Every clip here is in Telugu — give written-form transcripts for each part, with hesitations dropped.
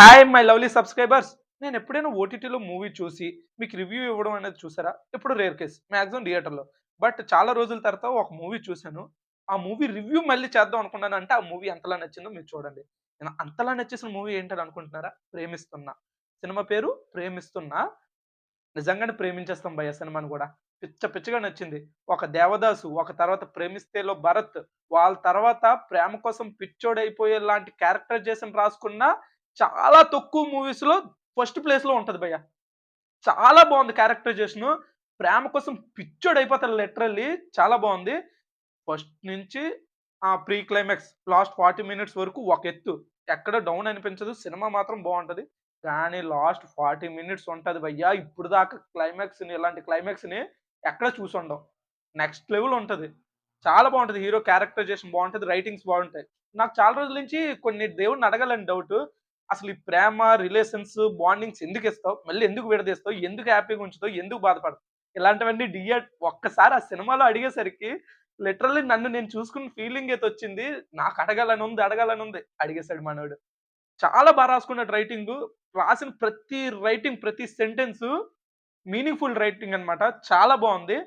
Hi my lovely subscribers. నేను ఎప్పుడైనా ఓటీటీలో మూవీ చూసి మీకు రివ్యూ ఇవ్వడం అనేది చూసారా? ఎప్పుడు రేర్ కేస్. మాక్సిమం థియేటర్‌లో. బట్ చాలా రోజుల తర్వాత ఒక మూవీ చూసాను. ఆ మూవీ రివ్యూ మళ్ళీ చేద్దాం అనుకున్నాను. అంటే ఆ మూవీ ఎంతలా నచ్చిందో మీరు చూడండి. నేను అంతలా నచ్చేసిన మూవీ ఏంటని అనుకుంటున్నారా? 'ప్రేమిస్తున్నా.' సినిమా పేరు 'ప్రేమిస్తున్నా.' నిజంగానే ప్రేమించేస్తాం భయ్యా సినిమాని గూడా. పిచ్చ పిచ్చగా నచ్చింది. ఒక 'దేవదాసు', ఒక తర్వాత 'ప్రేమిస్తే'లో 'భరత్', వాళ్ళ తర్వాత ప్రేమ కోసం పిచ్చోడైపోయేలాంటి క్యారెక్టరైజేషన్ రాసుకున్న చాలా తక్కువ మూవీస్‌లో ఫస్ట్ ప్లేస్‌లో ఉంటది భయ్యా. చాలా బావుంది క్యారెక్టరైజేషను. ప్రేమ కోసం పిచ్చోడైపోతాడు లిటరల్లీ చాలా బావుంది. ఫస్ట్ నుంచి ప్రీ క్లైమాక్స్ లాస్ట్ 40 మినిట్స్ వరకు ఒక ఎత్తు. ఎక్కడ డౌన్ అనిపించదు. సినిమా మాత్రం బావుంటది. కానీ లాస్ట్ 40 మినిట్స్ ఉంటది భయ్యా! ఇప్పుడు దాకా ఇలాంటి క్లైమాక్స్‌ని ఎక్కడ చూసుండం. నెక్స్ట్ లెవెల్ ఉంటది. చాలా బావుంటది. హీరో క్యారెక్టరైజేషన్ బావుంటది. రైటింగ్స్ బావుంటాయి. నాకు చాలా రోజుల నుంచి కొన్ని దేవుడిని అడగాలని డౌటు. అసలు ఈ ప్రేమ, రిలేషన్స్, బాండింగ్స్ ఎందుకిస్తావు? మళ్ళీ ఎందుకు విడదీస్తావు? ఎందుకు హ్యాపీగా ఉంచుతావు? ఎందుకు బాధపడతావు? ఇలాంటివన్నీ ఒక్కసారి ఆ సినిమాలో అడిగేసరికి లిటరల్లీ నన్ను నేను చూసుకున్న ఫీలింగ్ అయితే వచ్చింది. నాకు అడగాలనుంది. అడిగేసాడు మనోడు. చాలా రాసుకున్నాడు రైటింగు. రాసిన ప్రతి రైటింగ్, ప్రతి సెంటెన్సు మీనింగ్‌ఫుల్ రైటింగ్ అన్నమాట. చాలా బావుంది.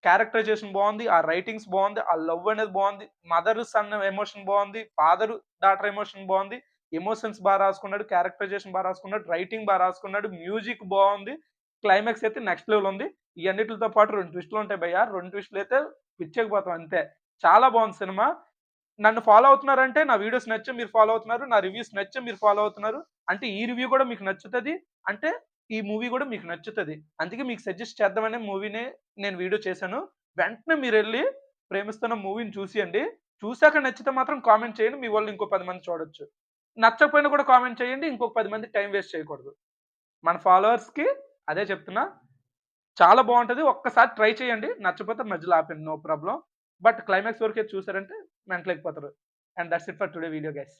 క్యారెక్టరైజేషన్ బావుంది. ఆ రైటింగ్స్ బావుంది. ఆ లవ్ అనేది బావుంది. మదర్, సన్ ఎమోషన్ బావుంది. ఫాదర్, డాటర్ ఎమోషన్ బావుంది. ఎమోషన్స్ రాసుకున్నాడు. క్యారెక్టరైజేషన్ రాసుకున్నాడు. రైటింగ్ రాసుకున్నాడు. మ్యూజిక్ బావుంది. క్లైమాక్స్ అయితే నెక్స్ట్ లెవెల్ ఉంది. ఇయన్నిట్లితో పాటు 2 ట్విస్టులు ఉంటాయి భయ్యా. 2 ట్విస్టులయితే పిచ్చెక్కిపోతాం అంతే. చాలా బావుంది సినిమా. నన్ను ఫాలో అవుతున్నారంటే నా వీడియోస్ నచ్చి మీరు ఫాలో అవుతున్నారు. నా రివ్యూస్ నచ్చి మీరు ఫాలో అవుతున్నారు. అంటే ఈ రివ్యూ కూడా మీకు నచ్చుతది. అంటే ఈ మూవీ కూడా మీకు నచ్చుతది. అందుకే మీకు సజెస్ట్ చేద్దామనే మూవీని నేను వీడియో చేశాను. వెంటనే మీరెళ్లి 'ప్రేమిస్తున్న' మూవీని చూసేయండి. చూసాక నచ్చితే మాత్రం కామెంట్ చేయండి. మీ వల్ల ఇంకో 10 మంది చూడొచ్చు. నచ్చకపోయినా కూడా కామెంట్ చేయండి. ఇంకొక 10 మంది టైమ్ వేస్ట్ చేయకూడదు. మన ఫాలోవర్స్‌కి అదే చెప్తున్నా. చాలా బావుంటది. ఒక్కసారి ట్రై చేయండి. నచ్చకపోతే మధ్యలో ఆపేయండి. No problem. బట్ క్లైమాక్స్ వరకే చూసారంటే మెంటల్ ఎక్కిపోతారు. And that's it for today video guys.